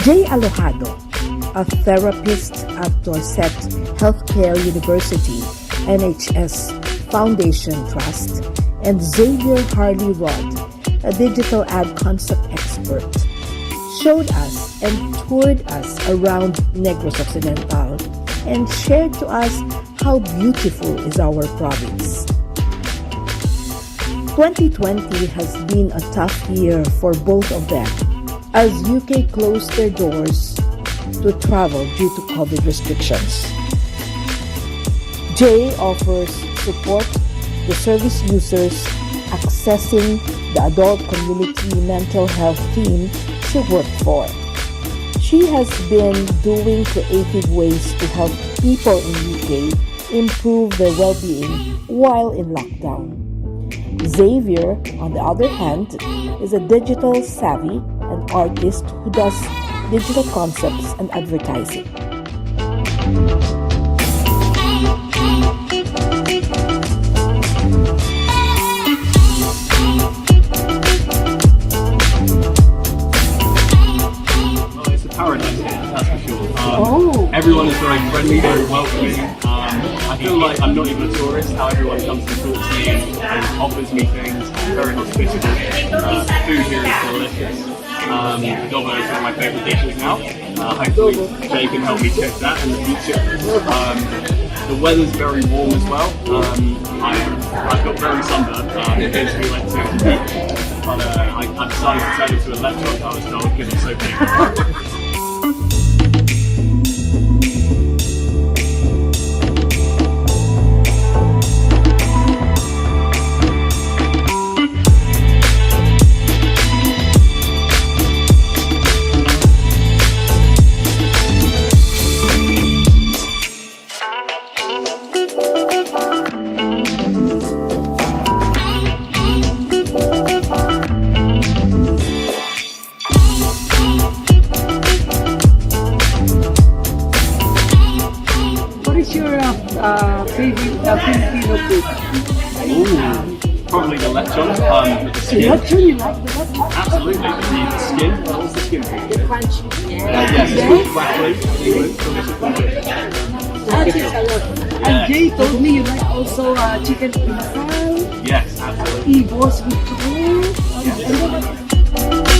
Jay Alojado, a therapist at Dorset Healthcare University NHS Foundation Trust, and Xavier Harley Rod, a digital ad concept expert, showed us and toured us around Negros Occidental and shared to us how beautiful is our province. 2020 has been a tough year for both of them as UK closed their doors to travel due to COVID restrictions. Jay offers support to service users accessing the adult community mental health team she worked for. She has been doing creative ways to help people in UK improve their well-being while in lockdown. Xavier, on the other hand, is a digital savvy an artist who does digital concepts and advertising. Well, it's a paradise here, that's for sure. Everyone is very friendly, very welcoming. I feel like I'm not even a tourist, how everyone comes and talks to me and offers me things. Very hospitable. Food here is delicious. Adobo is one of my favourite dishes now. Hopefully Jay can help me check that in the future. The weather's very warm as well. I've got very sunburned. It gives me like to but I decided to turn into a electron, I was told, because it's so big. Favorite Filipino food? Probably the lechon with the skin. Lechon, you like the lechon? Absolutely, the skin. What's the skin? The crunchy. Yes, it's crackly. That is a lot. And Jay told me you like also chicken pinasal. Yes, absolutely. Ibos with tofu. Yes.